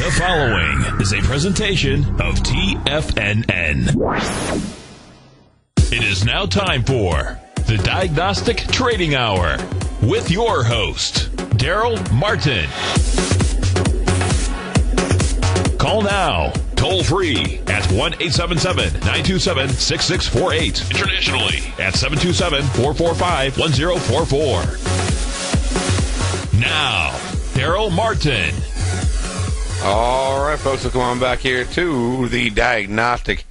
The following is a presentation of TFNN. It is now time for the Diagnostic Trading Hour with your host, Darrell Martin. Call now, toll free at 1-877-927-6648. Internationally at 727-445-1044. Now, Darrell Martin. All right, folks, welcome on back here to the Diagnostic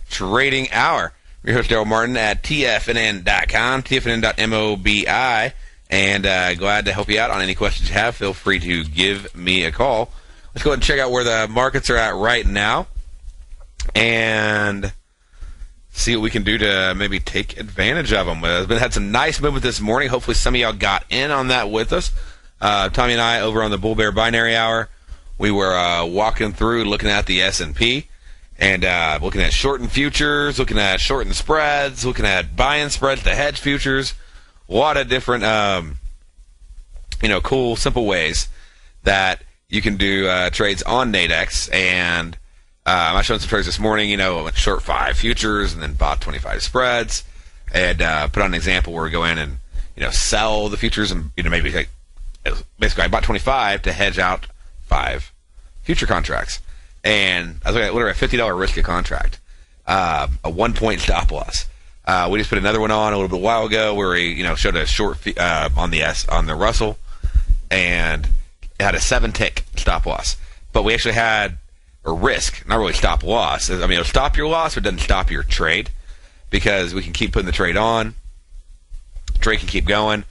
Trading Hour. Your host, Darrell Martin at TFNN.com, TFNN.mobi, and glad to help you out on any questions you have. Feel free to give me a call. Let's go ahead and check out where the markets are at right now and see what we can do to maybe take advantage of them. We've had some nice movement this morning. Hopefully some of y'all got in on that with us. Tommy and I over on the Bull Bear Binary Hour, we were walking through looking at the S&P and looking at shortened futures, looking at shortened spreads, looking at buying spreads to hedge futures. A lot of different, cool, simple ways that you can do trades on Nadex. And I showed some trades this morning, went short 5 futures and then bought 25 spreads and put on an example where we go in and, sell the futures and, maybe basically I bought 25 to hedge out 5 future contracts. And I was looking at literally a $50 risk a contract, a 1-point stop loss. We just put another one on a little bit while ago where we, showed a short on the Russell and it had a 7-tick stop loss. But we actually had a risk, not really stop loss. I mean, it'll stop your loss, but it doesn't stop your trade because we can keep putting the trade on. Trade can keep going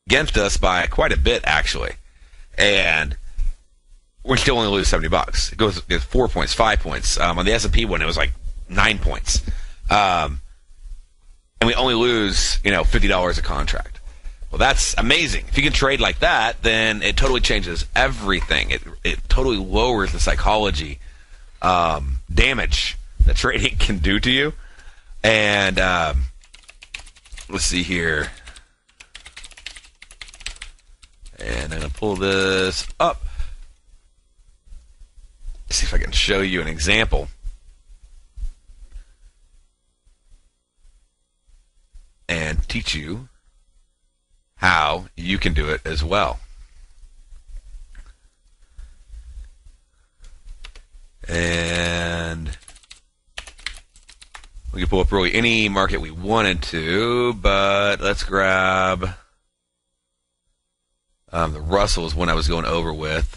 against us by quite a bit, actually. And we still only lose $70. It goes 4 points, 5 points. On the S&P one, it was like 9 points. And we only lose, $50 a contract. Well, that's amazing. If you can trade like that, then it totally changes everything. It totally lowers the psychology damage that trading can do to you. And let's see here. And I'm going to pull this up. See if I can show you an example. And teach you how you can do it as well. And we can pull up really any market we wanted to, but let's grab the Russell is one I was going over with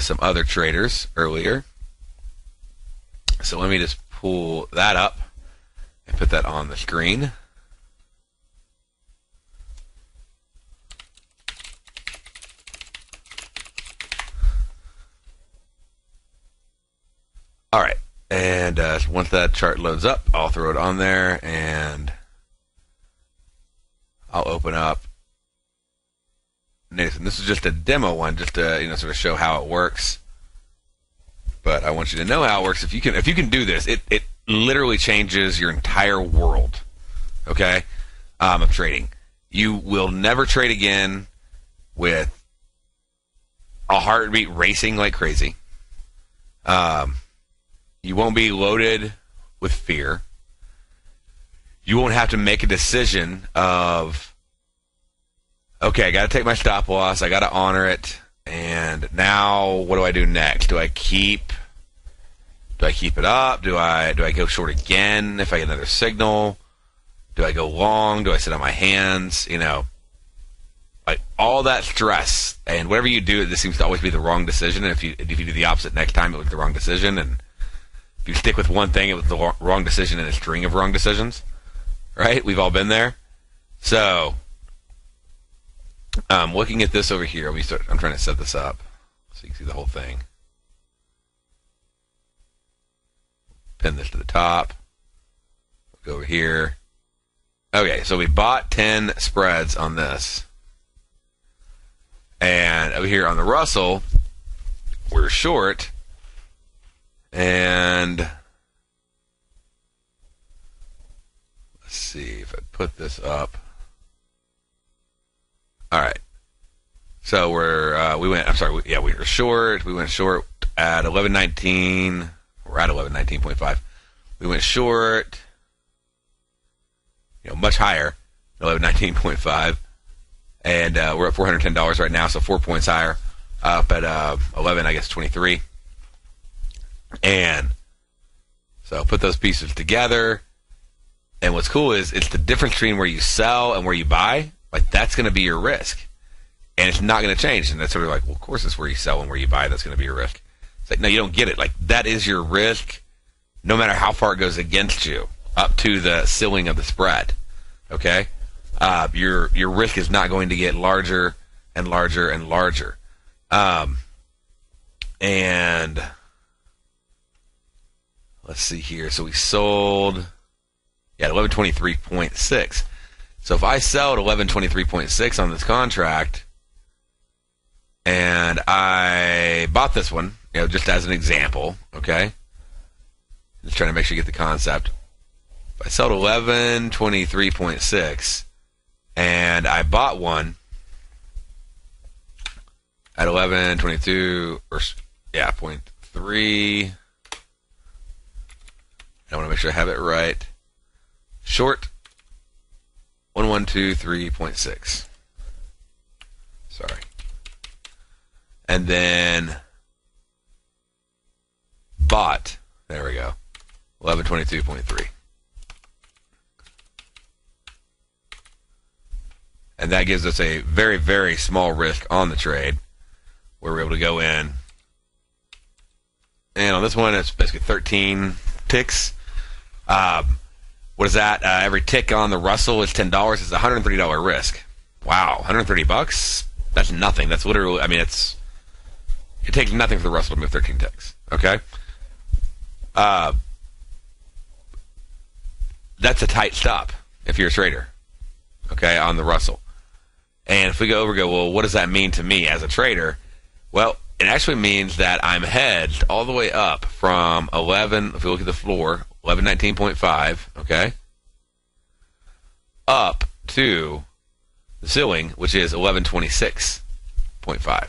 some other traders earlier. So let me just pull that up and put that on the screen. All right, and once that chart loads up, I'll throw it on there, and I'll open up Nadex. And this is just a demo one, just to sort of show how it works. But I want you to know how it works. If you can do this, it literally changes your entire world. Okay, of trading. You will never trade again with a heartbeat racing like crazy. You won't be loaded with fear. You won't have to make a decision of, okay, I got to take my stop loss, I got to honor it, and now what do I do next? Do I keep it up? Do I go short again if I get another signal? Do I go long? Do I sit on my hands? Like all that stress, and whatever you do, this seems to always be the wrong decision. And if you do the opposite next time, it was the wrong decision. And if you stick with one thing, it was the wrong decision in a string of wrong decisions. Right? We've all been there. So, looking at this over here, I'm trying to set this up so you can see the whole thing. Pin this to the top. Go over here. Okay, so we bought 10 spreads on this. And over here on the Russell, we're short. And let's see if I put this up. All right. So we were short. We went short at 11.19. We're at 11.19.5. We went short, much higher, 11.19.5, and we're at $410 right now, so 4 points higher, up at 23. And so put those pieces together, and what's cool is it's the difference between where you sell and where you buy. Like, that's going to be your risk, and it's not going to change. And that's sort of like, well, of course it's where you sell and where you buy that's going to be your risk. It's like, no, you don't get it. Like, that is your risk, no matter how far it goes against you, up to the ceiling of the spread. Okay, your risk is not going to get larger and larger and larger. And let's see here. So we sold, at 1123.6. So if I sell at 1123.6 on this contract, and I bought this one, just as an example, okay? Just trying to make sure you get the concept. If I sold 1123.6, and I bought one at 1122 .3. I want to make sure I have it right. Short 1123.6. Sorry. And then bought, there we go, 1122.3. And that gives us a very, very small risk on the trade, where we're able to go in. And on this one, it's basically 13 ticks. What is that? Every tick on the Russell is $10. It's a $130 risk. Wow, $130? That's nothing. That's literally, it takes nothing for the Russell to move 13 ticks. Okay? That's a tight stop if you're a trader. Okay, on the Russell. And if we go over and go, well, what does that mean to me as a trader? Well, it actually means that I'm hedged all the way up from 11, if we look at the floor, 1119.5, okay, up to the ceiling, which is 1126.5.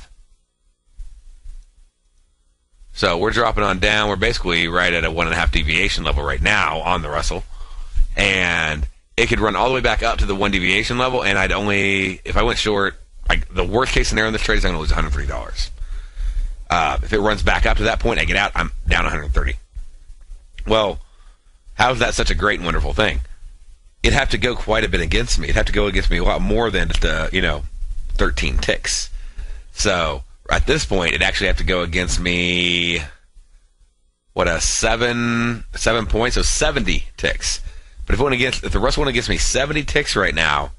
So we're dropping on down. We're basically right at a 1.5 deviation level right now on the Russell. And it could run all the way back up to the 1 deviation level, and I'd only, if I went short, the worst case scenario in this trade is I'm going to lose $130. If it runs back up to that point, I get out, I'm down $130. Well, how is that such a great and wonderful thing? It'd have to go quite a bit against me. It'd have to go against me a lot more than just 13 ticks. So at this point, it'd actually have to go against me, a 7 points, so 70 ticks. But if the Russell went against me 70 ticks right now,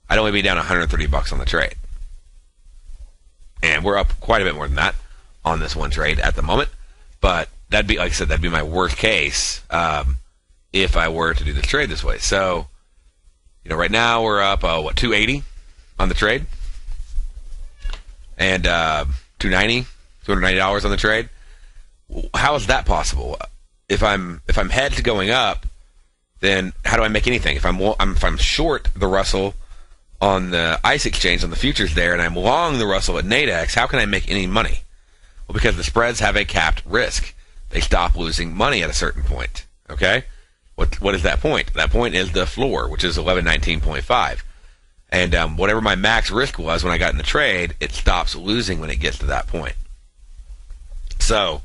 I'd only be down $130 on the trade. And we're up quite a bit more than that on this one trade at the moment. But that'd be, like I said, that'd be my worst case if I were to do this trade this way. So, right now we're up, $280 on the trade. And $290 on the trade. How is that possible? If I'm hedged going up, then how do I make anything? If I'm short the Russell on the ICE exchange, on the futures there, and I'm long the Russell at Nadex, how can I make any money? Well, because the spreads have a capped risk. They stop losing money at a certain point. Okay? What is that point? That point is the floor, which is 1119.5. And whatever my max risk was when I got in the trade, it stops losing when it gets to that point. So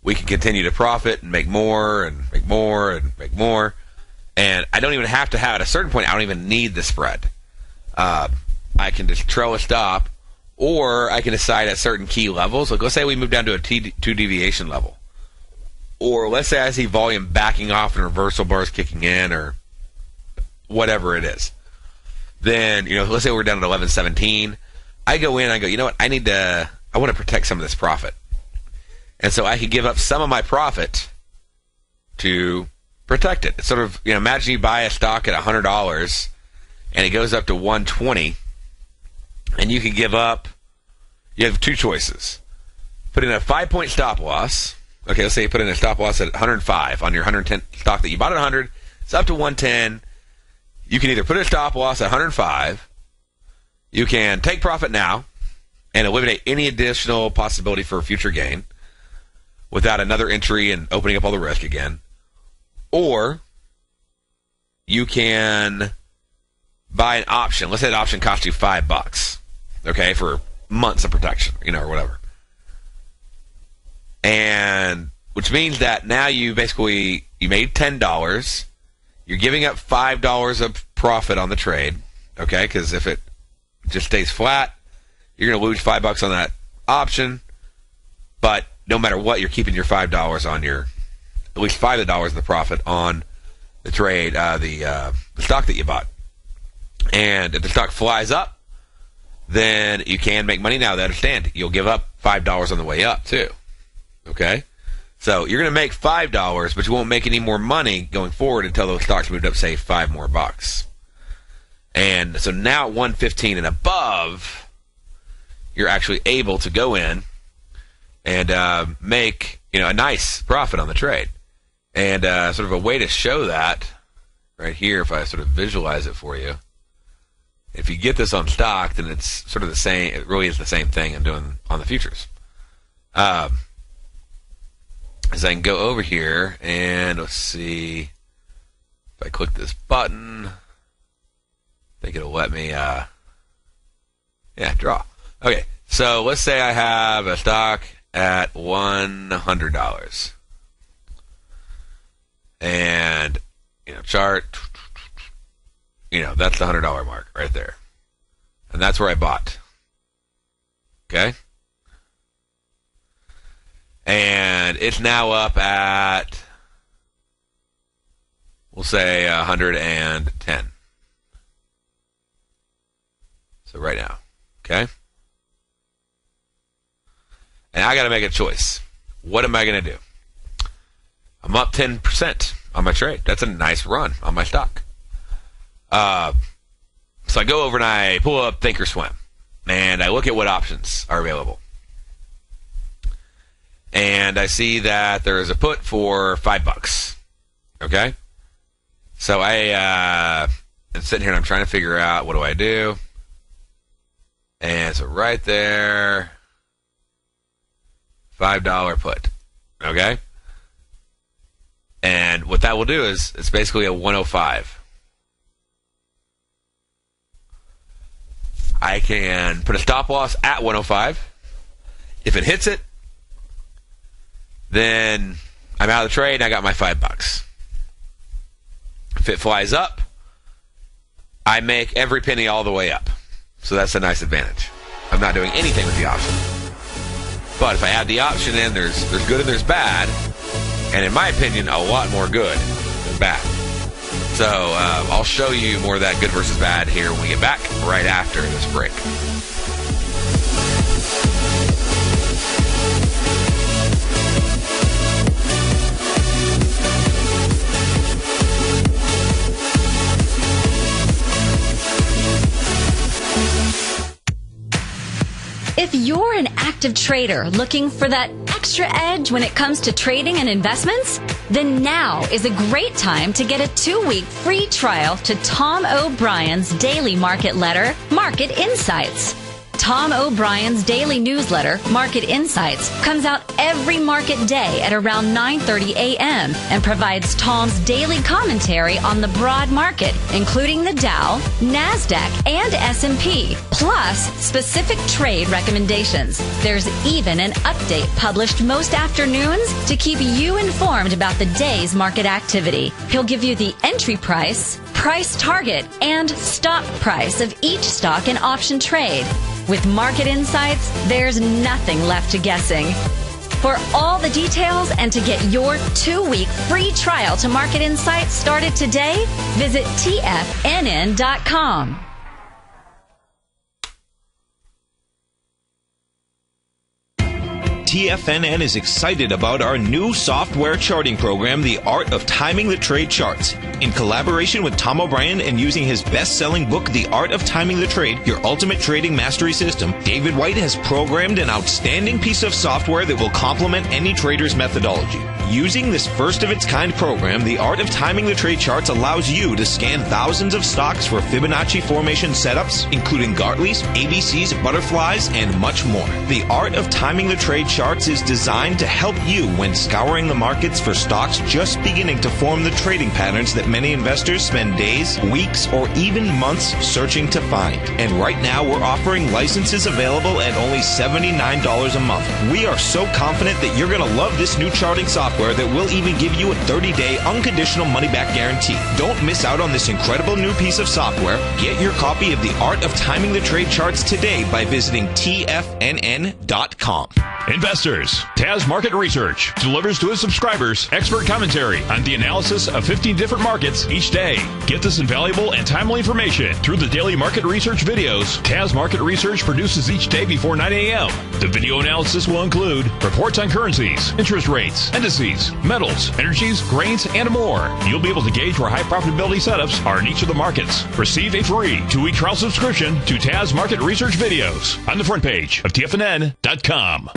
we can continue to profit and make more and make more and make more. And I don't even have to have, at a certain point, I don't even need the spread. I can just trail a stop, or I can decide at certain key levels. Like, let's say we move down to a 2 deviation level. Or let's say I see volume backing off and reversal bars kicking in, or whatever it is. Then, let's say we're down at 1117. I go in and I go, you know what, I want to protect some of this profit. And so I could give up some of my profit to protect it. It's sort of, imagine you buy a stock at $100 and it goes up to 120, and you can give up, you have two choices. Put in a 5-point stop loss. Okay, let's say you put in a stop loss at 105 on your 110 stock that you bought at 100. It's up to 110. You can either put a stop loss at 105. You can take profit now, and eliminate any additional possibility for future gain without another entry and opening up all the risk again. Or you can buy an option. Let's say an option costs you $5, okay, for months of protection, or whatever. And which means that now you made $10. You're giving up $5 of profit on the trade, okay? Because if it just stays flat, you're going to lose $5 on that option. But no matter what, you're keeping your $5 on at least $5 of the profit on the trade, the stock that you bought. And if the stock flies up, then you can make money. Now, understand, you'll give up $5 on the way up too, okay? So you're going to make $5, but you won't make any more money going forward until those stocks moved up, say, $5 more. And so now at 115 and above, you're actually able to go in and make a nice profit on the trade. And sort of a way to show that right here, if I sort of visualize it for you, if you get this on stock, then it's sort of the same. It really is the same thing I'm doing on the futures. As I can go over here and let's see if I click this button, I think it'll let me, draw. Okay, so let's say I have a stock at $100. And, chart, that's the $100 mark right there. And that's where I bought. Okay? And it's now up at, we'll say 110. So right now, okay? And I got to make a choice. What am I going to do? I'm up 10% on my trade. That's a nice run on my stock. So I go over and I pull up Thinkorswim, and I look at what options are available. And I see that there is a put for $5. Okay? So I'm sitting here and I'm trying to figure out what do I do. And so right there, $5 put. Okay? And what that will do is it's basically a 105. I can put a stop loss at 105. If it hits it, then I'm out of the trade and I got my $5. If it flies up, I make every penny all the way up. So that's a nice advantage. I'm not doing anything with the option. But if I add the option in, there's good and there's bad. And in my opinion, a lot more good than bad. So I'll show you more of that good versus bad here when we get back right after this break. If you're an active trader looking for that extra edge when it comes to trading and investments, then now is a great time to get a 2-week free trial to Tom O'Brien's daily market letter, Market Insights. Tom O'Brien's daily newsletter, Market Insights, comes out every market day at around 9:30 a.m. and provides Tom's daily commentary on the broad market, including the Dow, NASDAQ, and S&P, plus specific trade recommendations. There's even an update published most afternoons to keep you informed about the day's market activity. He'll give you the entry price, price target, and stop price of each stock and option trade. With Market Insights, there's nothing left to guessing. For all the details and to get your 2-week free trial to Market Insights started today, visit TFNN.com. TFNN is excited about our new software charting program, The Art of Timing the Trade Charts. In collaboration with Tom O'Brien and using his best-selling book, The Art of Timing the Trade, Your Ultimate Trading Mastery System, David White has programmed an outstanding piece of software that will complement any trader's methodology. Using this first-of-its-kind program, The Art of Timing the Trade Charts allows you to scan thousands of stocks for Fibonacci formation setups, including Gartley's, ABC's, butterflies, and much more. The Art of Timing the Trade Charts is designed to help you when scouring the markets for stocks just beginning to form the trading patterns that many investors spend days, weeks, or even months searching to find. And right now, we're offering licenses available at only $79 a month. We are so confident that you're going to love this new charting software that will even give you a 30-day unconditional money-back guarantee. Don't miss out on this incredible new piece of software. Get your copy of The Art of Timing the Trade Charts today by visiting TFNN.com. Investors, Taz Market Research delivers to its subscribers expert commentary on the analysis of 15 different markets each day. Get this invaluable and timely information through the daily market research videos Taz Market Research produces each day before 9 a.m. The video analysis will include reports on currencies, interest rates, indices, metals, energies, grains, and more. You'll be able to gauge where high profitability setups are in each of the markets. Receive a free 2-week trial subscription to Taz Market Research videos on the front page of TFNN.com.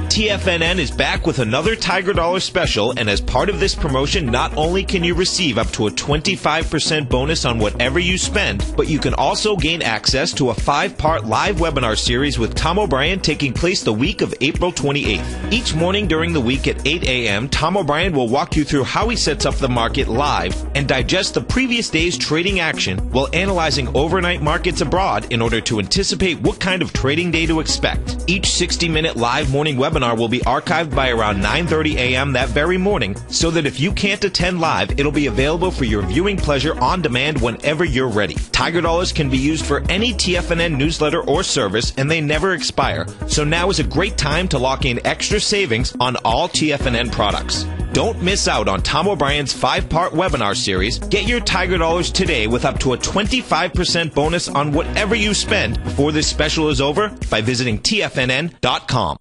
TFNN is back with another Tiger Dollar special, and as part of this promotion, not only can you receive up to a 25% bonus on whatever you spend, but you can also gain access to a 5-part live webinar series with Tom O'Brien taking place the week of April 28th. Each morning during the week at 8 a.m., Tom O'Brien will walk you through how he sets up the market live and digest the previous day's trading action while analyzing overnight markets abroad in order to anticipate what kind of trading day to expect. Each 60-minute live morning webinar will be archived by around 9:30 a.m. that very morning, so that if you can't attend live, it'll be available for your viewing pleasure on demand whenever you're ready. Tiger Dollars can be used for any TFNN newsletter or service, and they never expire, so now is a great time to lock in extra savings on all TFNN products. Don't miss out on Tom O'Brien's 5-part webinar series. Get your Tiger Dollars today with up to a 25% bonus on whatever you spend before this special is over by visiting TFNN.com.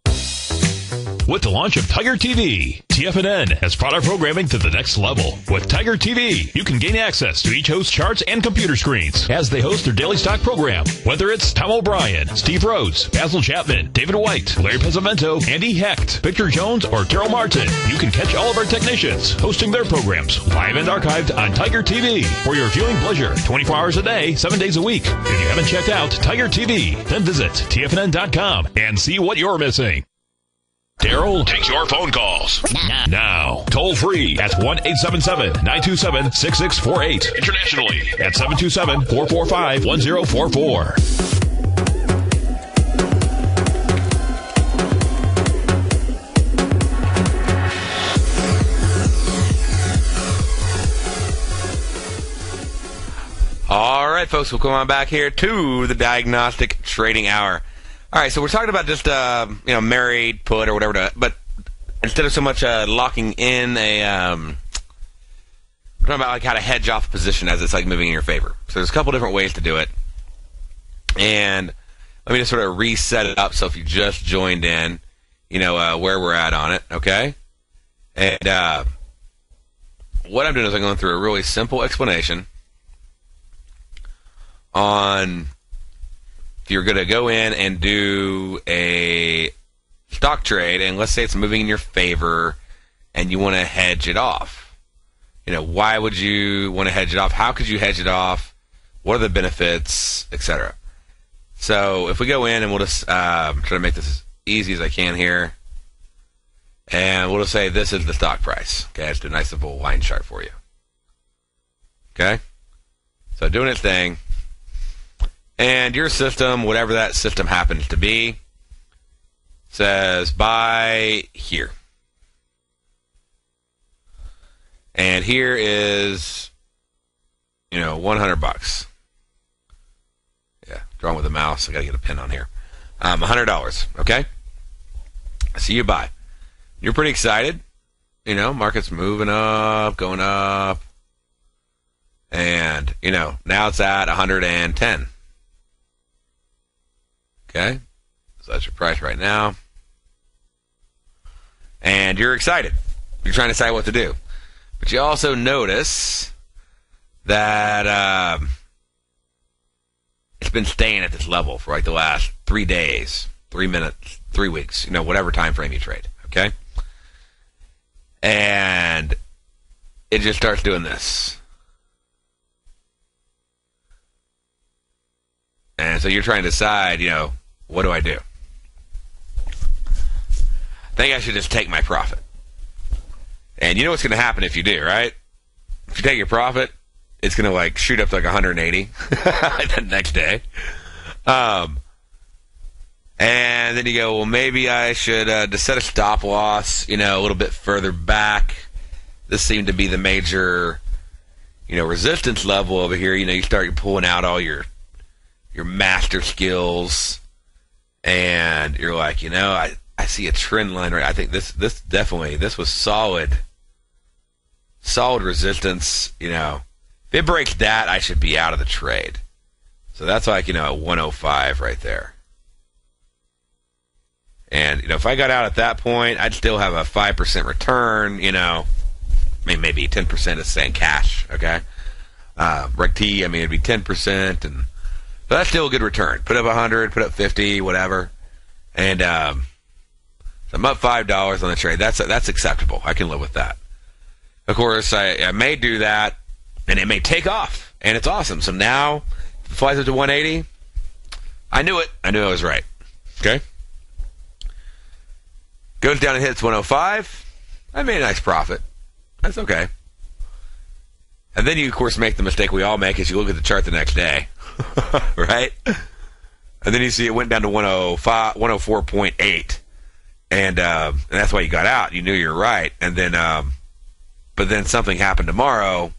With the launch of Tiger TV, TFNN has brought our programming to the next level. With Tiger TV, you can gain access to each host's charts and computer screens as they host their daily stock program. Whether it's Tom O'Brien, Steve Rhodes, Basil Chapman, David White, Larry Pesavento, Andy Hecht, Victor Jones, or Darrell Martin, you can catch all of our technicians hosting their programs live and archived on Tiger TV for your viewing pleasure 24 hours a day, 7 days a week. If you haven't checked out Tiger TV, then visit TFNN.com and see what you're missing. Darrell takes your phone calls now. Toll free at 1-877-927-6648. Internationally at 727-445-1044. All right, folks, we'll come on back here to the Diagnostic Trading Hour. All right, so we're talking about just married put or whatever, but instead of so much locking in we're talking about like how to hedge off a position as it's like moving in your favor. So there's a couple different ways to do it, and let me just sort of reset it up. So if you just joined in, where we're at on it, okay? And what I'm doing is I'm going through a really simple explanation on. If you're going to go in and do a stock trade, and let's say it's moving in your favor, and you want to hedge it off. Why would you want to hedge it off? How could you hedge it off? What are the benefits, etc.? So if we go in and we'll just try to make this as easy as I can here, and we'll just say this is the stock price. Okay, let's do a nice simple line chart for you. Okay, so doing its thing. And your system, whatever that system happens to be, says buy here. And here is, $100. Yeah, drawing with the mouse. I got to get a pin on here. $100, okay? So you buy. You're pretty excited. Market's moving up, going up. And, now it's at 110. Okay, so that's your price right now. and you're excited. You're trying to decide what to do. But you also notice that it's been staying at this level for like the last 3 days, 3 minutes, 3 weeks, whatever time frame you trade, okay? And it just starts doing this. And so you're trying to decide, what do I do? I think I should just take my profit. And you know what's going to happen if you do, right? If you take your profit, it's going to shoot up to 180 the next day. And then you go, well, maybe I should just set a stop loss, a little bit further back. This seemed to be the major, resistance level over here. You start pulling out all your master skills, and you're like, I see a trend line right. I think this was solid resistance. If it breaks that, I should be out of the trade. So that's at 105 right there. And if I got out at that point, I'd still have a 5% return. Maybe 10% is saying cash. Okay, Reg T. It'd be 10%, but that's still a good return. Put up 100, put up 50, whatever, and so I'm up $5 on the trade. That's acceptable. I can live with that. Of course, I may do that, and it may take off, and it's awesome. So now, if it flies up to 180, I knew it. I knew I was right. Okay? Goes down and hits 105. I made a nice profit. That's okay. And then you, of course, make the mistake we all make is you look at the chart the next day. Right? And then you see it went down to 104.8. And that's why you got out. You knew you were right. And then, but then something happened tomorrow,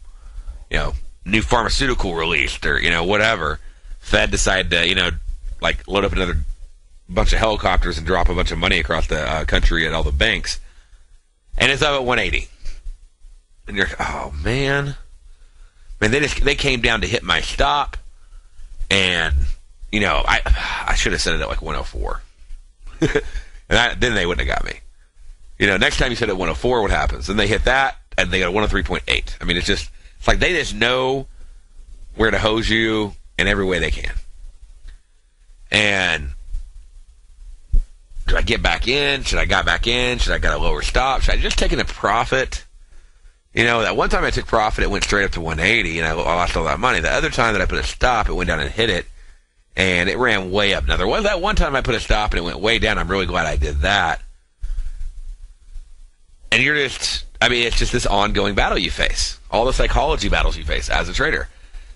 new pharmaceutical released or, whatever. Fed decided to, load up another bunch of helicopters and drop a bunch of money across the country at all the banks. And it's up at 180. And you're, oh, man. They came down to hit my stop. And, I should have set it at 104. And then they wouldn't have got me. Next time you set it at 104, what happens? Then they hit that, and they got a 103.8. It's like they just know where to hose you in every way they can. And do I get back in? Should I got back in? Should I got a lower stop? Should I just take a profit? That one time I took profit, it went straight up to 180, and I lost all that money. The other time that I put a stop, it went down and hit it, and it ran way up. Now, there was that one time I put a stop, and it went way down. I'm really glad I did that. And you're just, it's just this ongoing battle you face. All the psychology battles you face as a trader.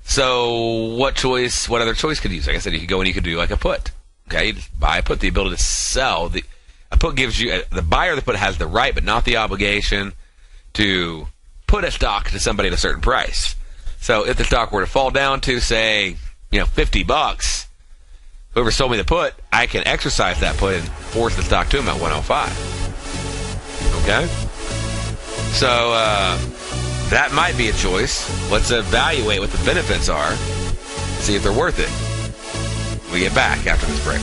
So what other choice could you use? Like I said, you could go and you could do a put. Okay, you just buy a put, the ability to sell. A put gives you, the buyer of the put has the right, but not the obligation to put a stock to somebody at a certain price. So if the stock were to fall down to, say, $50, whoever sold me the put, I can exercise that put and force the stock to him at 105. Okay? So that might be a choice. Let's evaluate what the benefits are, see if they're worth it. We get back after this break.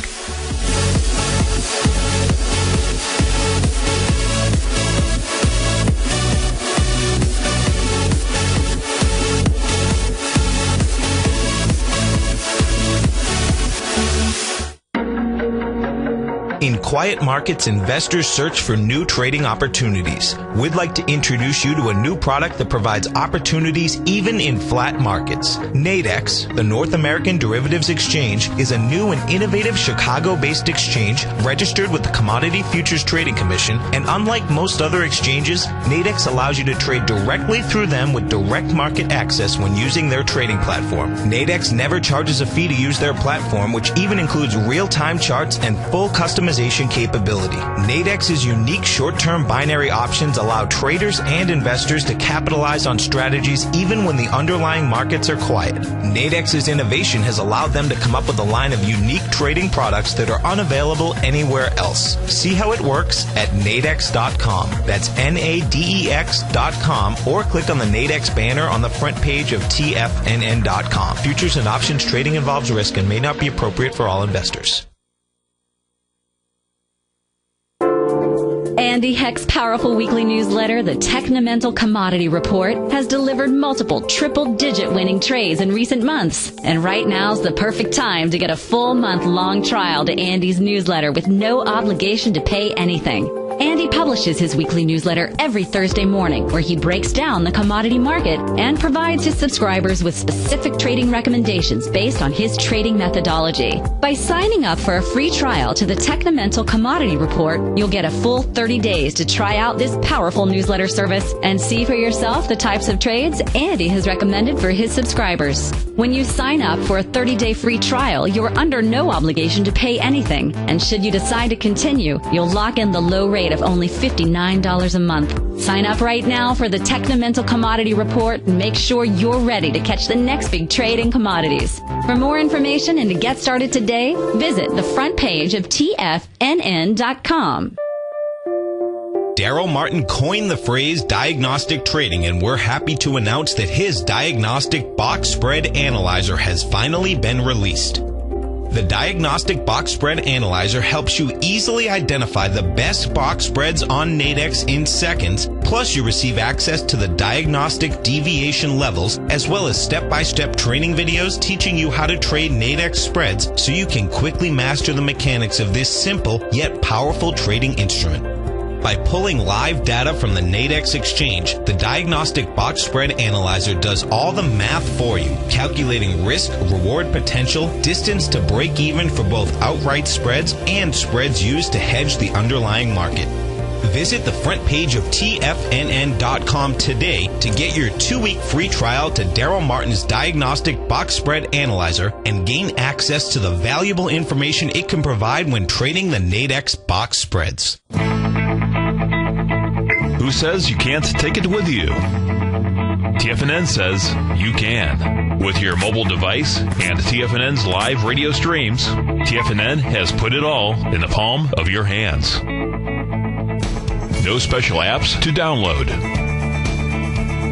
In quiet markets, investors search for new trading opportunities. We'd like to introduce you to a new product that provides opportunities even in flat markets. Nadex, the North American Derivatives Exchange, is a new and innovative Chicago-based exchange registered with the Commodity Futures Trading Commission, and unlike most other exchanges, Nadex allows you to trade directly through them with direct market access when using their trading platform. Nadex never charges a fee to use their platform, which even includes real-time charts and full customization capability. Nadex's unique short-term binary options allow traders and investors to capitalize on strategies even when the underlying markets are quiet. Nadex's innovation has allowed them to come up with a line of unique trading products that are unavailable anywhere else. See how it works at nadex.com. That's Nadex.com, or click on the Nadex banner on the front page of TFNN.com. Futures and options trading involves risk and may not be appropriate for all investors. Andy Heck's powerful weekly newsletter, the Technomental Commodity Report, has delivered multiple triple-digit winning trades in recent months. And right now's the perfect time to get a full month-long trial to Andy's newsletter with no obligation to pay anything. Andy publishes his weekly newsletter every Thursday morning, where he breaks down the commodity market and provides his subscribers with specific trading recommendations based on his trading methodology. By signing up for a free trial to the Technomental Commodity Report, you'll get a full 30 days to try out this powerful newsletter service and see for yourself the types of trades Andy has recommended for his subscribers. When you sign up for a 30-day free trial, you're under no obligation to pay anything. And should you decide to continue, you'll lock in the low rate of only $59 a month. Sign up right now for the Technomental Commodity Report and make sure you're ready to catch the next big trade in commodities. For more information and to get started today, visit the front page of TFNN.com. Darrell Martin coined the phrase diagnostic trading, and we're happy to announce that his Diagnostic Box Spread Analyzer has finally been released. The Diagnostic Box Spread Analyzer helps you easily identify the best box spreads on Nadex in seconds, plus you receive access to the diagnostic deviation levels, as well as step-by-step training videos teaching you how to trade Nadex spreads so you can quickly master the mechanics of this simple yet powerful trading instrument. By pulling live data from the Nadex exchange, the Diagnostic Box Spread Analyzer does all the math for you, calculating risk, reward potential, distance to break even for both outright spreads and spreads used to hedge the underlying market. Visit the front page of TFNN.com today to get your 2-week free trial to Darrell Martin's Diagnostic Box Spread Analyzer and gain access to the valuable information it can provide when trading the Nadex box spreads. Who says you can't take it with you? TFNN says you can. With your mobile device and TFNN's live radio streams, TFNN has put it all in the palm of your hands. No special apps to download.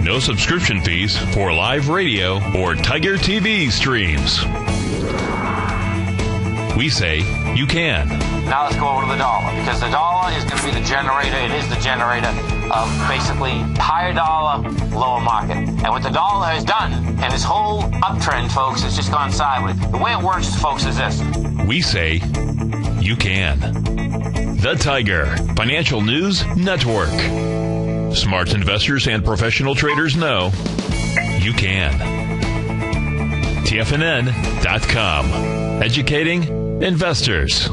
No subscription fees for live radio or Tiger TV streams. We say you can. Now let's go over to the dollar, because the dollar is going to be the generator. It is the generator of basically higher dollar, lower market. And what the dollar has done, and this whole uptrend, folks, has just gone sideways. The way it works, folks, is this. We say you can. The Tiger Financial News Network. Smart investors and professional traders know you can. TFNN.com. Educating investors.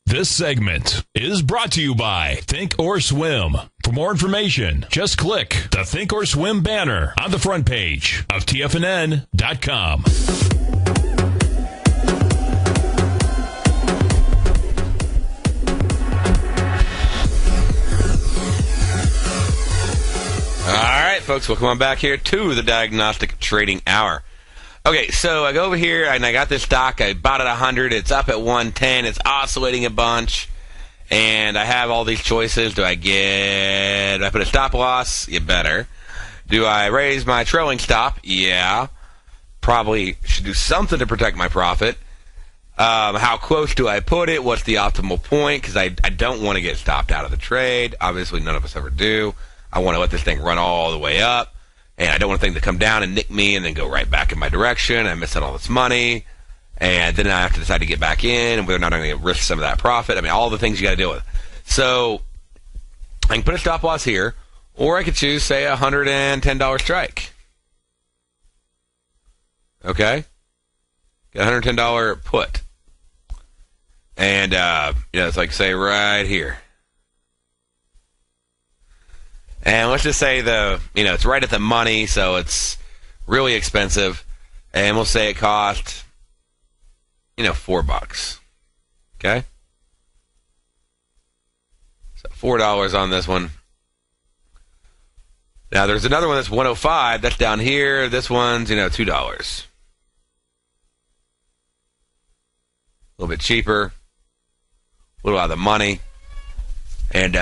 This segment is brought to you by Think or Swim. For more information, just click the Think or Swim banner on the front page of TFNN.com. All right, folks, welcome on back here to the Diagnostic Trading Hour. Okay, so I go over here and I got this stock. I bought it at 100. It's up at 110. It's oscillating a bunch, and I have all these choices. Do I put a stop loss? You better. Do I raise my trailing stop? Yeah. Probably should do something to protect my profit. How close do I put it? What's the optimal point? Because I don't want to get stopped out of the trade. Obviously, none of us ever do. I want to let this thing run all the way up. And I don't want the thing to come down and nick me and then go right back in my direction. I miss out all this money. And then I have to decide to get back in, and whether or not I'm going to risk some of that profit. I mean, all the things you got to deal with. So I can put a stop loss here, or I could choose, say, a $110 strike. Okay? Got a $110 put. And, it's like, say, right here. And let's just say it's right at the money, so it's really expensive. And we'll say it cost, $4. Okay? So $4 on this one. Now there's another one that's $105. That's down here. This one's, $2. A little bit cheaper. A little out of the money. And,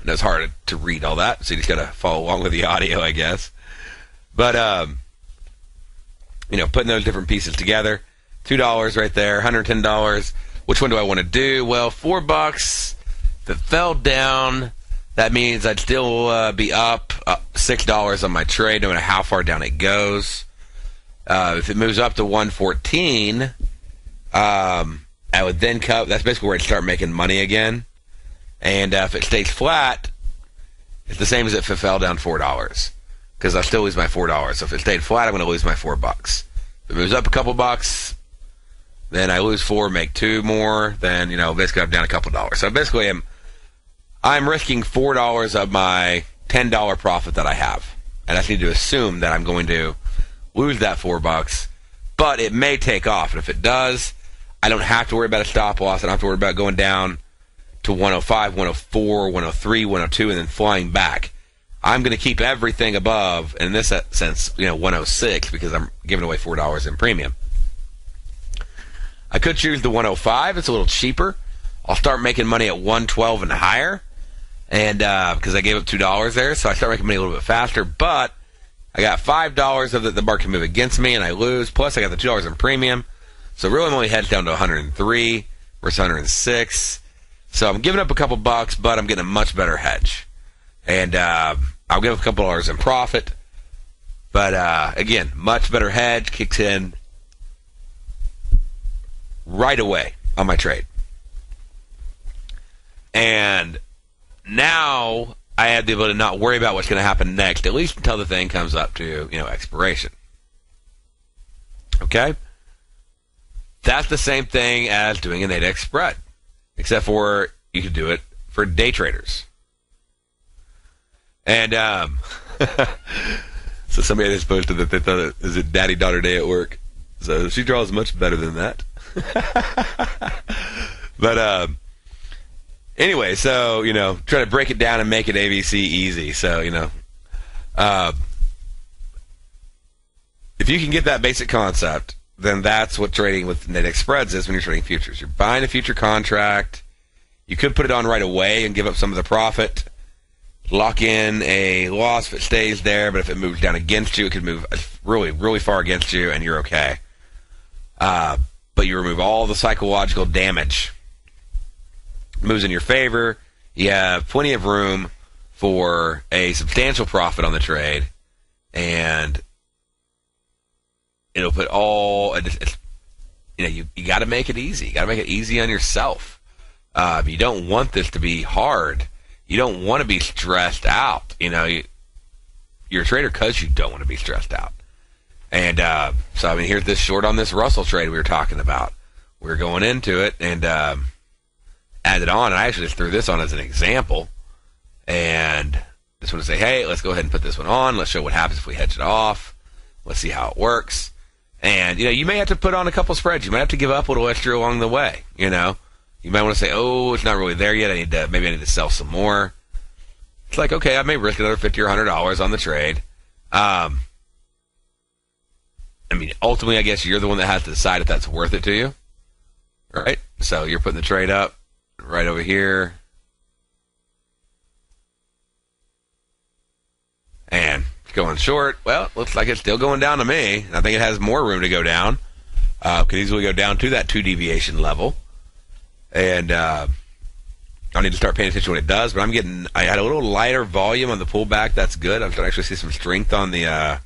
it's hard to read all that, so you just got to follow along with the audio, I guess. But, putting those different pieces together, $2 right there, $110. which one do I want to do? Well, $4. If it fell down, that means I'd still be up $6 on my trade, no matter how far down it goes. If it moves up to 114, I would then cut. That's basically where I'd start making money again. And if it stays flat, it's the same as if it fell down $4, because I still lose my $4. So if it stayed flat, I'm going to lose my $4. If it moves up a couple bucks, then I lose 4, make 2 more. Then basically I'm down a couple dollars. So basically I'm risking $4 of my $10 profit that I have, and I just need to assume that I'm going to lose that $4. But it may take off, and if it does, I don't have to worry about a stop loss. I don't have to worry about going down to 105, 104, 103, 102, and then flying back. I'm going to keep everything above, in this sense, 106, because I'm giving away $4 in premium. I could choose the 105. It's a little cheaper. I'll start making money at 112 and higher, and because I gave up $2 there, so I start making money a little bit faster. But I got $5 of the market move against me, and I lose. Plus, I got the $2 in premium. So really, I'm only headed down to 103 versus 106. So I'm giving up a couple bucks, but I'm getting a much better hedge. And I'll give a couple dollars in profit. But again, much better hedge, kicks in right away on my trade. And now I have the ability to not worry about what's going to happen next, at least until the thing comes up to, expiration. Okay? That's the same thing as doing a Nadex spread, except for you could do it for day traders. And so somebody just posted that they thought it was a daddy-daughter day at work. So she draws much better than that. But anyway, so, try to break it down and make it ABC easy. So, if you can get that basic concept, then that's what trading with Nadex spreads is when you're trading futures. You're buying a future contract. You could put it on right away and give up some of the profit. Lock in a loss if it stays there, but if it moves down against you, it could move really, really far against you, and you're okay. But you remove all the psychological damage. Moves in your favor. You have plenty of room for a substantial profit on the trade, and it'll put all. You got to make it easy. You got to make it easy on yourself. You don't want this to be hard. You don't want to be stressed out. You're a trader because you don't want to be stressed out. And so here's this short on this Russell trade we were talking about. We were going into it and added on. And I actually just threw this on as an example. And just want to say, hey, let's go ahead and put this one on. Let's show what happens if we hedge it off. Let's see how it works. And, you may have to put on a couple spreads. You might have to give up a little extra along the way, You might want to say, oh, it's not really there yet. Maybe I need to sell some more. It's like, okay, I may risk another $50 or $100 on the trade. Ultimately, I guess you're the one that has to decide if that's worth it to you. Right? So you're putting the trade up right over here. And it's going short. Well, looks like it's still going down to me. I think it has more room to go down. Could easily go down to that 2 deviation level. And I need to start paying attention when it does. But I had a little lighter volume on the pullback. That's good. I'm starting to actually see some strength on the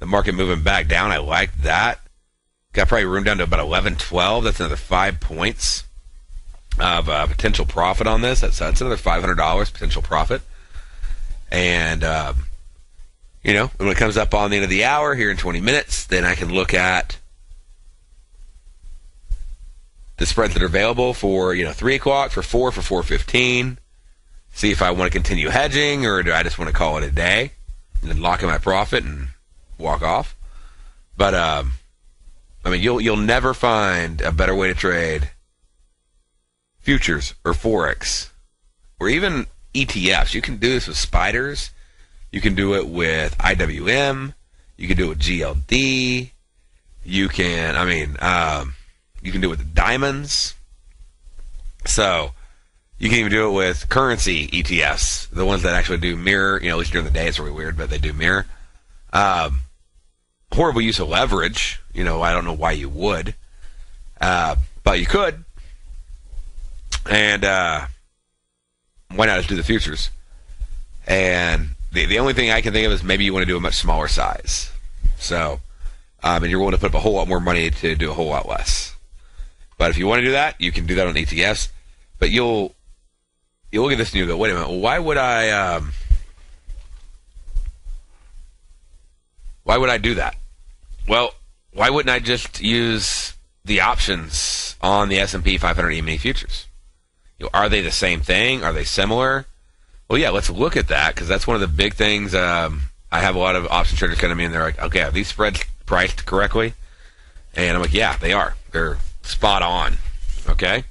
market moving back down. I like that. Got probably room down to about 11, 12. That's another 5 points of potential profit on this. That's another $500 potential profit. And, when it comes up on the end of the hour here in 20 minutes, then I can look at the spreads that are available for 3 o'clock, for 4, for 4:15. See if I want to continue hedging or do I just want to call it a day and then lock in my profit and walk off. But you'll never find a better way to trade futures or forex or even ETFs. You can do this with spiders. You can do it with IWM. You can do it with GLD. You can you can do it with diamonds. So you can even do it with currency ETFs, the ones that actually do mirror. At least during the day, it's really weird, but they do mirror. Horrible use of leverage. I don't know why you would. but you could. And why not just do the futures? And the only thing I can think of is maybe you want to do a much smaller size. So, and you're willing to put up a whole lot more money to do a whole lot less. But if you want to do that, you can do that on ETFs. But you'll look at this and you'll go, wait a minute, why would I do that? Well, why wouldn't I just use the options on the S&P 500 E-mini futures? Are they the same thing? Are they similar? Well, yeah, let's look at that, because that's one of the big things. I have a lot of option traders come to me, and they're like, okay, are these spreads priced correctly? And I'm like, yeah, they are. They're spot on. Okay?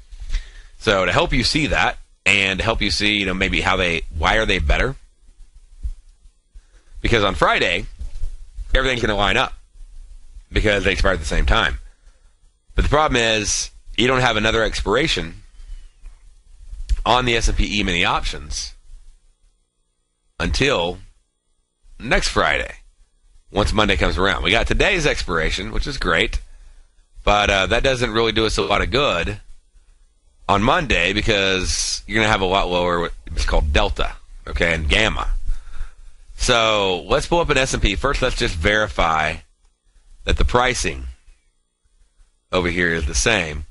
So to help you see that, and to help you see, maybe why are they better? Because on Friday, everything's going to line up, because they expire at the same time. But the problem is, you don't have another expiration on the S&P E-mini options until next Friday, once Monday comes around. We got today's expiration, which is great, but that doesn't really do us a lot of good on Monday, because you're going to have a lot lower, what's called delta, okay, and gamma. So let's pull up an S&P. First, let's just verify that the pricing over here is the same.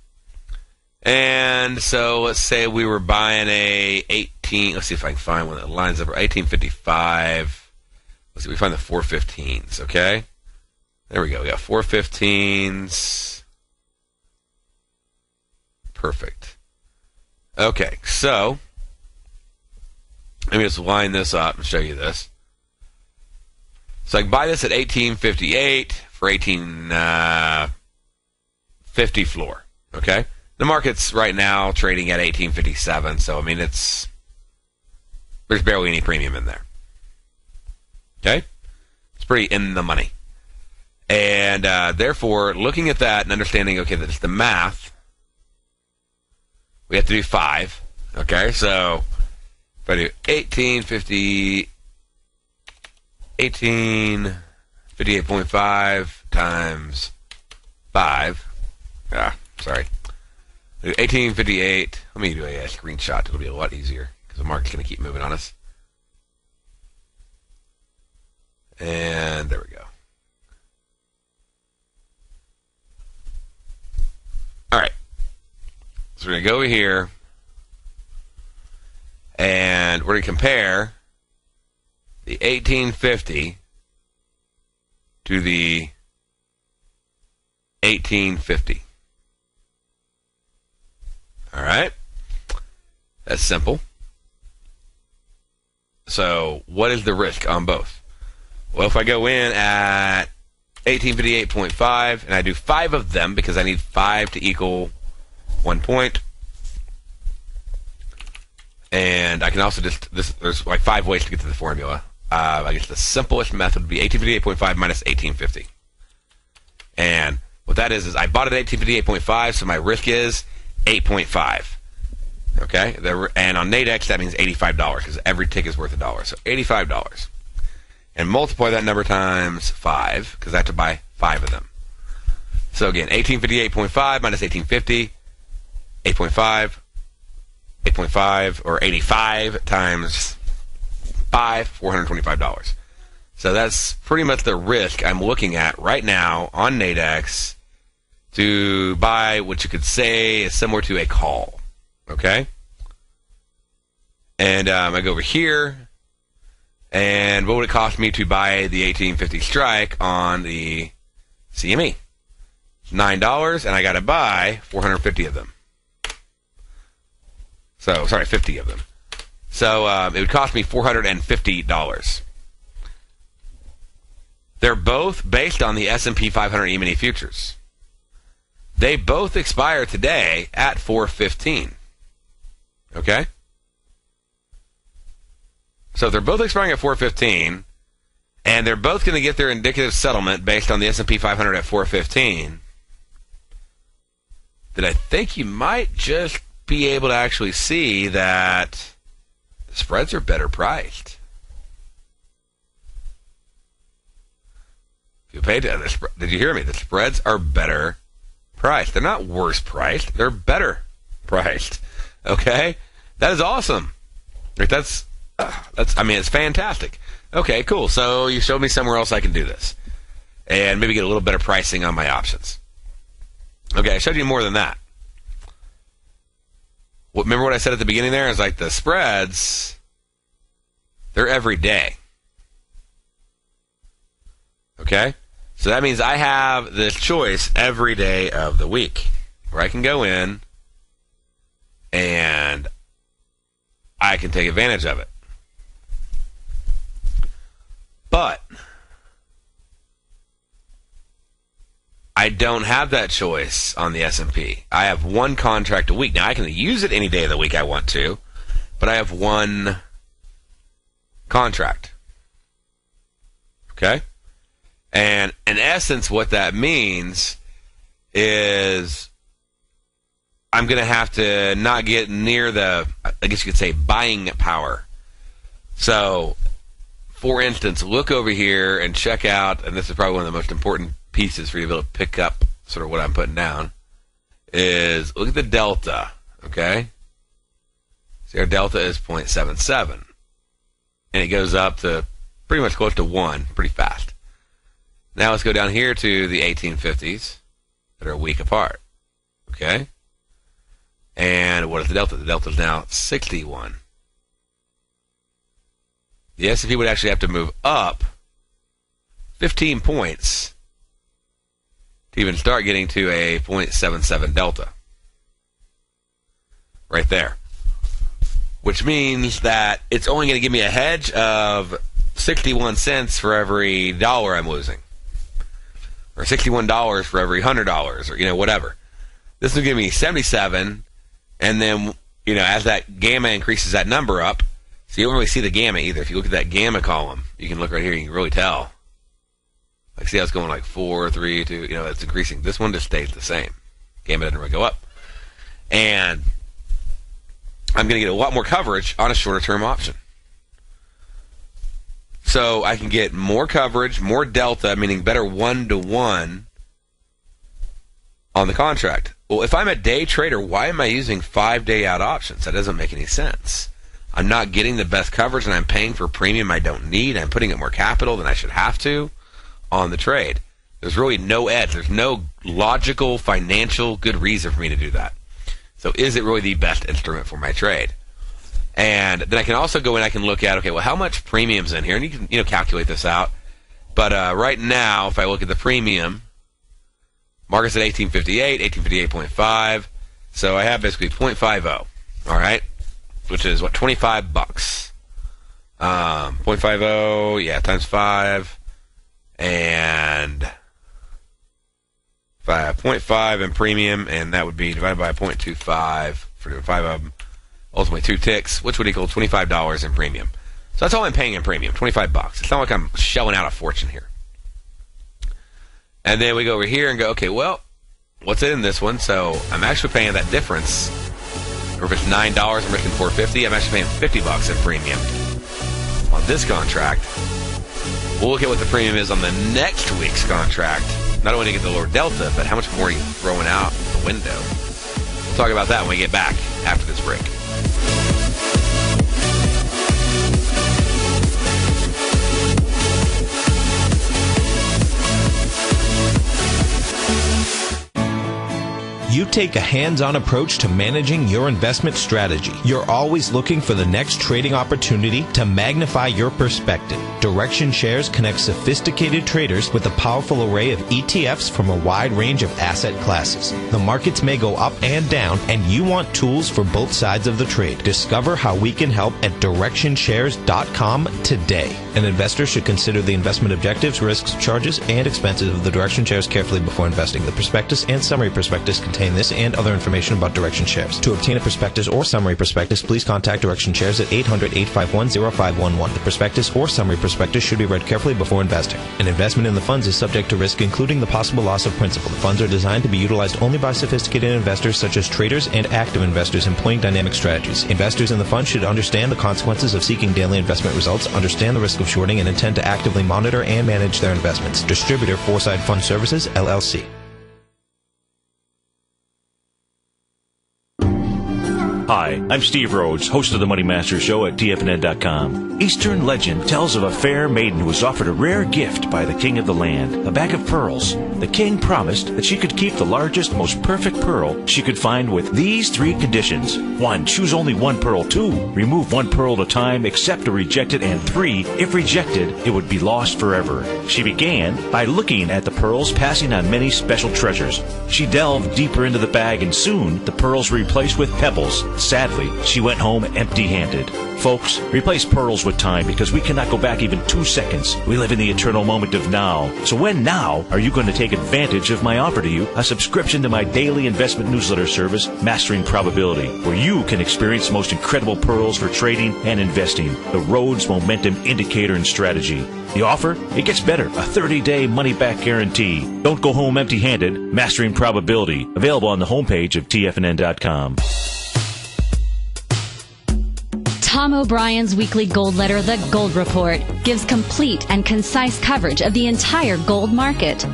And so let's say we were buying a 18, let's see if I can find one that lines up, 1855. Let's see, we find the 415s, okay? There we go, we got 415s. Perfect. Okay, so let me just line this up and show you this. So I can buy this at 1858 for 1850 floor, okay? The market's right now trading at 1857, so I mean there's barely any premium in there. Okay? It's pretty in the money. And therefore, looking at that and understanding, okay, that's the math, we have to do 5. Okay, so if I do 1858.5 times 5, sorry. 1858. Let me do a screenshot. It'll be a lot easier because the market's going to keep moving on us. And there we go. All right. So we're going to go over here, and we're going to compare the 1850 to the 1850. All right. That's simple. So what is the risk on both? Well, if I go in at 1858.5 and I do 5 of them because I need 5 to equal 1 point. And I can also there's like 5 ways to get to the formula. I guess the simplest method would be 1858.5 minus 1850. And what that is I bought it at 1858.5, so my risk is 8.5. Okay? And on Nadex, that means $85 because every tick is worth $1. So $85. And multiply that number times 5 because I have to buy 5 of them. So again, 1858.5 minus 1850, 8.5, 8.5, or 85 times 5, $425. So that's pretty much the risk I'm looking at right now on Nadex to buy what you could say is similar to a call. Okay? And I go over here, and what would it cost me to buy the 1850 strike on the CME? $9, and I got to buy 450 of them. So, sorry, 50 of them. So it would cost me $450. They're both based on the S&P 500 E-mini futures. They both expire today at 4:15. Okay? So they're both expiring at 4:15, and they're both going to get their indicative settlement based on the S&P 500 at 4:15. That I think you might just be able to actually see that the spreads are better priced. If you paid, did you hear me? The spreads are better priced. They're not worse priced. They're better priced. Okay? That is awesome. Like it's fantastic. Okay, cool. So you showed me somewhere else I can do this. And maybe get a little better pricing on my options. Okay, I showed you more than that. Remember what I said at the beginning there? Is like the spreads, they're every day. Okay? So that means I have this choice every day of the week where I can go in and I can take advantage of it. But I don't have that choice on the S&P. I have one contract a week. Now, I can use it any day of the week I want to, but I have one contract. Okay? And in essence, what that means is I'm going to have to not get near the, I guess you could say, buying power. So, for instance, look over here and check out, and this is probably one of the most important pieces for you to be able to pick up sort of what I'm putting down, is look at the delta, okay? See, our delta is 0.77. And it goes up to pretty much close to 1 pretty fast. Now let's go down here to the 1850s that are a week apart, okay? And what is the delta? The delta is now 61. The S&P would actually have to move up 15 points to even start getting to a 0.77 delta. Right there. Which means that it's only going to give me a hedge of 61 cents for every dollar I'm losing. Or $61 for every $100, or, whatever. This will give me 77, and then, as that gamma increases that number up, so you don't really see the gamma either. If you look at that gamma column, you can look right here, you can really tell. Like, see how it's going like 4, 3, 2, it's increasing. This one just stays the same. Gamma doesn't really go up. And I'm going to get a lot more coverage on a shorter term option. So I can get more coverage, more delta, meaning better 1-to-1 on the contract. Well, if I'm a day trader, why am I using 5-day out options? That doesn't make any sense. I'm not getting the best coverage, and I'm paying for premium I don't need. I'm putting in more capital than I should have to on the trade. There's really no edge. There's no logical, financial, good reason for me to do that. So is it really the best instrument for my trade? And then I can also go in, I can look at, okay, well, how much premium's in here? And you can, calculate this out. But right now, if I look at the premium, market's at 1858, 1858.5. So I have basically 0.50, all right? Which is, what, $25. 0.50, yeah, times 5. And 0.5 in premium, and that would be divided by 0.25 for 5 of them. Ultimately 2 ticks, which would equal $25 in premium. So that's all I'm paying in premium, $25. It's not like I'm shelling out a fortune here. And then we go over here and go, okay, well, what's in this one? So I'm actually paying that difference. Or if it's $9, I'm risking $4.50. I'm actually paying $50 in premium on this contract. We'll look at what the premium is on the next week's contract. Not only to get the lower delta, but how much more are you throwing out the window? We'll talk about that when we get back after this break. You take a hands-on approach to managing your investment strategy. You're always looking for the next trading opportunity to magnify your perspective. Direction Shares connects sophisticated traders with a powerful array of ETFs from a wide range of asset classes. The markets may go up and down, and you want tools for both sides of the trade. Discover how we can help at DirectionShares.com today. An investor should consider the investment objectives, risks, charges, and expenses of the Direction Shares carefully before investing. The prospectus and summary prospectus contain this and other information about Direction Shares. To obtain a prospectus or summary prospectus, please contact Direction Shares at 800-851-0511. The prospectus or summary prospectus should be read carefully before investing. An investment in the funds is subject to risk, including the possible loss of principal. The funds are designed to be utilized only by sophisticated investors such as traders and active investors employing dynamic strategies. Investors in the fund should understand the consequences of seeking daily investment results, understand the risk of shorting, and intend to actively monitor and manage their investments. Distributor, Foresight Fund Services, LLC. Hi, I'm Steve Rhodes, host of the Money Master Show at TFNN.com. Eastern legend tells of a fair maiden who was offered a rare gift by the king of the land, a bag of pearls. The king promised that she could keep the largest, most perfect pearl she could find with these 3 conditions. 1, choose only 1 pearl. 2, remove 1 pearl at a time, accept or reject it. And 3, if rejected, it would be lost forever. She began by looking at the pearls, passing on many special treasures. She delved deeper into the bag, and soon the pearls were replaced with pebbles. Sadly, she went home empty-handed. Folks, replace pearls with time, because we cannot go back even 2 seconds. We live in the eternal moment of now. So when now are you going to take advantage of my offer to you, a subscription to my daily investment newsletter service, Mastering Probability, where you can experience the most incredible pearls for trading and investing, the Rhodes Momentum Indicator and Strategy. The offer? It gets better. A 30-day money-back guarantee. Don't go home empty-handed. Mastering Probability. Available on the homepage of TFNN.com. Tom O'Brien's weekly gold letter, The Gold Report, gives complete and concise coverage of the entire gold market.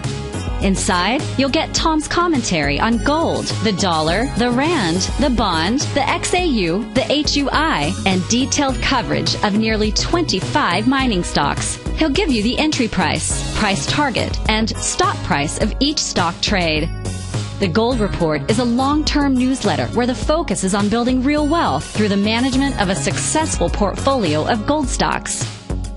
Inside, you'll get Tom's commentary on gold, the dollar, the rand, the bond, the XAU, the HUI, and detailed coverage of nearly 25 mining stocks. He'll give you the entry price, price target, and stop price of each stock trade. The Gold Report is a long-term newsletter where the focus is on building real wealth through the management of a successful portfolio of gold stocks.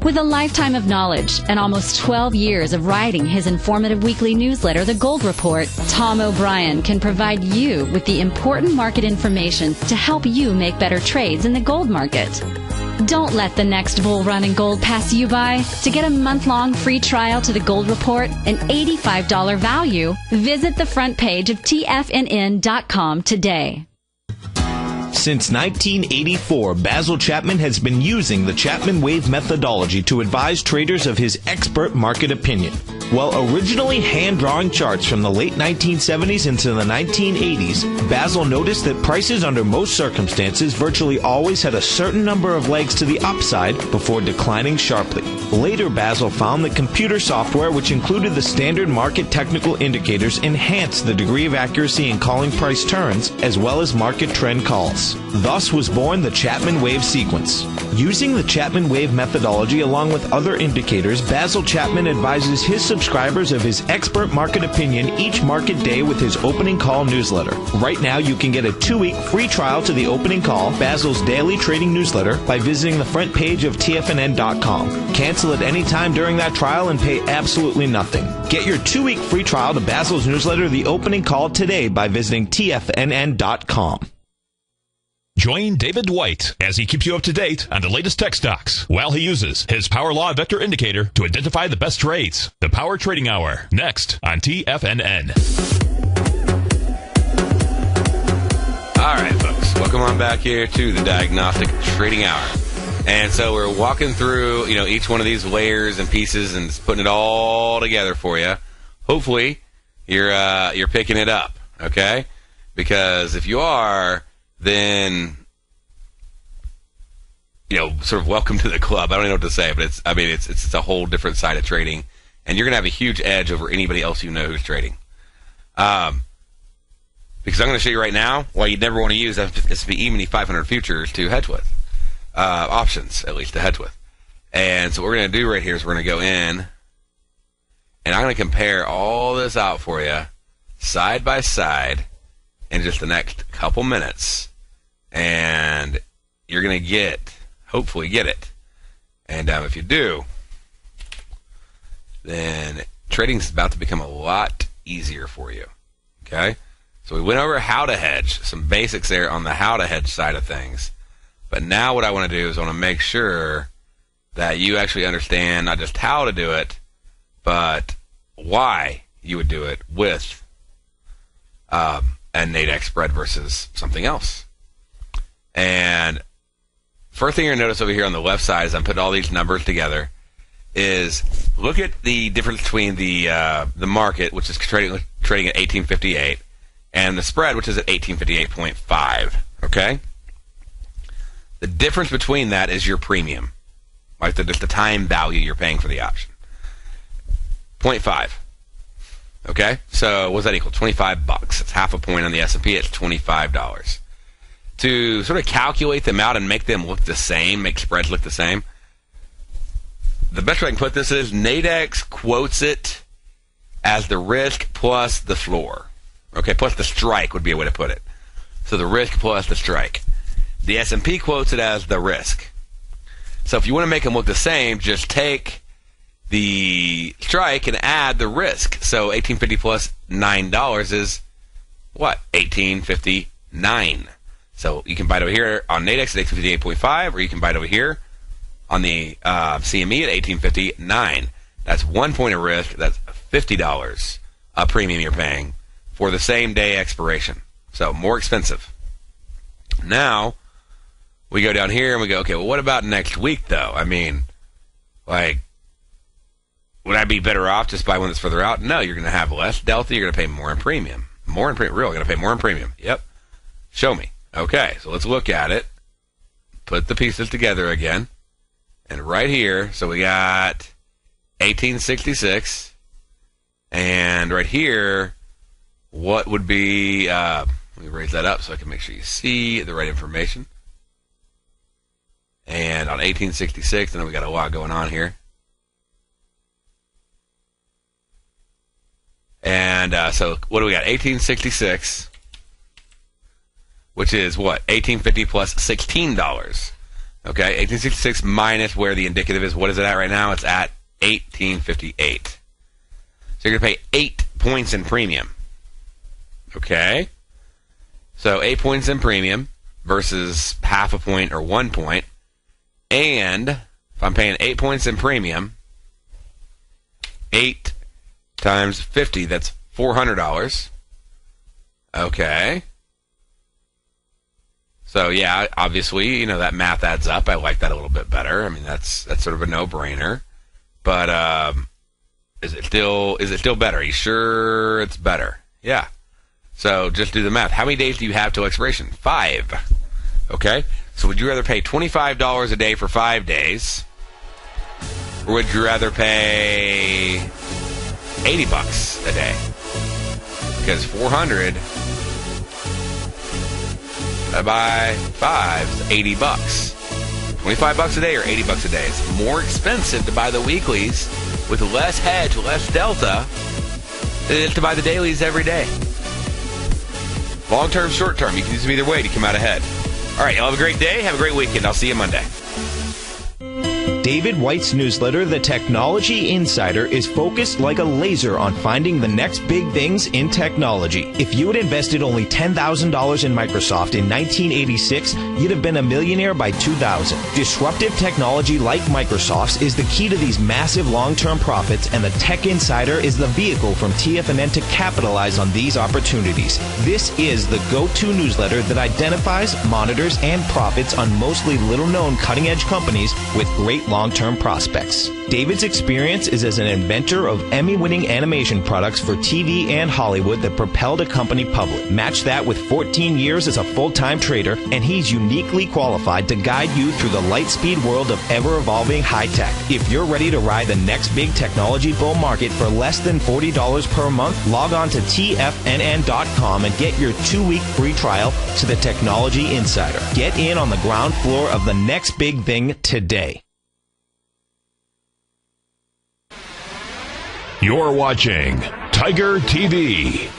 With a lifetime of knowledge and almost 12 years of writing his informative weekly newsletter, The Gold Report, Tom O'Brien can provide you with the important market information to help you make better trades in the gold market. Don't let the next bull run in gold pass you by. To get a month-long free trial to The Gold Report, an $85 value, visit the front page of TFNN.com today. Since 1984, Basil Chapman has been using the Chapman Wave methodology to advise traders of his expert market opinion. While originally hand-drawing charts from the late 1970s into the 1980s, Basil noticed that prices under most circumstances virtually always had a certain number of legs to the upside before declining sharply. Later, Basil found that computer software, which included the standard market technical indicators, enhanced the degree of accuracy in calling price turns as well as market trend calls. Thus was born the Chapman Wave sequence. Using the Chapman Wave methodology along with other indicators, Basil Chapman advises his subscribers of his expert market opinion each market day with his opening call newsletter. Right now, you can get a 2-week free trial to the opening call, Basil's daily trading newsletter, by visiting the front page of TFNN.com. Cancel at any time during that trial and pay absolutely nothing. Get your 2-week free trial to Basil's newsletter, The Opening Call, today by visiting TFNN.com. Join David Dwight as he keeps you up to date on the latest tech stocks while he uses his Power Law Vector Indicator to identify the best trades. The Power Trading Hour, next on TFNN. All right, folks, welcome on back here to the Diagnostic Trading Hour. And so we're walking through, each one of these layers and pieces and putting it all together for you. Hopefully, you're picking it up, okay? Because if you are, then sort of welcome to the club. I don't even know what to say, but it's a whole different side of trading, and you're gonna have a huge edge over anybody else you know who's trading. Because I'm gonna show you right now why you'd never want to use S&P E-mini 500 futures to hedge with, options at least to hedge with. And so what we're gonna do right here is we're gonna go in, and I'm gonna compare all this out for you, side by side, in just the next couple minutes. And you're going to hopefully get it. And if you do, then trading's about to become a lot easier for you. Okay? So we went over how to hedge, some basics there on the how to hedge side of things. But now what I want to do is I want to make sure that you actually understand not just how to do it, but why you would do it with a Nadex spread versus something else. And first thing you're going to notice over here on the left side, as I'm putting all these numbers together, is look at the difference between the market, which is trading at 1858, and the spread, which is at 1858.5. Okay? The difference between that is your premium, like just the time value you're paying for the option. 0.5. Okay, so what's that equal? $25. It's half a point on the S&P. It's $25. to sort of calculate them out and make them look the same, make spreads look the same, the best way I can put this is Nadex quotes it as the risk plus the floor. Okay, plus the strike would be a way to put it. So the risk plus the strike. The S&P quotes it as the risk. So if you want to make them look the same, just take the strike and add the risk. So 1850 plus $9 is what? 1859. So you can buy it over here on Nadex at 858.5, or you can buy it over here on the CME at 1859. That's 1 point of risk. That's $50 a premium you're paying for the same day expiration. So more expensive. Now we go down here and we go, okay, well, what about next week though? I mean, like, would I be better off just buy one that's further out? No, you're going to have less delta. You're going to pay more in premium. More in premium. Really, going to pay more in premium. Yep. Show me. Okay, so let's look at it. Put the pieces together again. And right here, so we got 1866. And right here, what would be, let me raise that up so I can make sure you see the right information. And on 1866, and then we got a lot going on here. And so what do we got? 1866, which is what? 1850 plus $16. Okay, 1866 minus where the indicative is. What is it at right now? It's at 1858. So you're going to pay 8 points in premium. Okay? So 8 points in premium versus half a point or 1 point. And if I'm paying 8 points in premium, 8 times 50, that's $400. Okay. So yeah, obviously, you know, that math adds up. I like that a little bit better. I mean, that's sort of a no-brainer. But is it still better? Are you sure it's better? Yeah. So just do the math. How many days do you have till expiration? 5. Okay. So would you rather pay $25 a day for 5 days, or would you rather pay $80 a day? Because 400 by 5 is $80. $25 a day or $80 a day. It's more expensive to buy the weeklies with less hedge, less delta, than it is to buy the dailies every day. Long term, short term, you can use them either way to come out ahead. All right, y'all have a great day. Have a great weekend. I'll see you Monday. David White's newsletter, The Technology Insider, is focused like a laser on finding the next big things in technology. If you had invested only $10,000 in Microsoft in 1986, you'd have been a millionaire by 2000. Disruptive technology like Microsoft's is the key to these massive long-term profits, and the Tech Insider is the vehicle from TFNN to capitalize on these opportunities. This is the go-to newsletter that identifies, monitors, and profits on mostly little-known cutting-edge companies with great long-term prospects. David's experience is as an inventor of Emmy-winning animation products for TV and Hollywood that propelled a company public. Match that with 14 years as a full-time trader, and he's uniquely qualified to guide you through the light-speed world of ever-evolving high-tech. If you're ready to ride the next big technology bull market for less than $40 per month, log on to TFNN.com and get your 2-week free trial to the Technology Insider. Get in on the ground floor of the next big thing today. You're watching Tiger TV.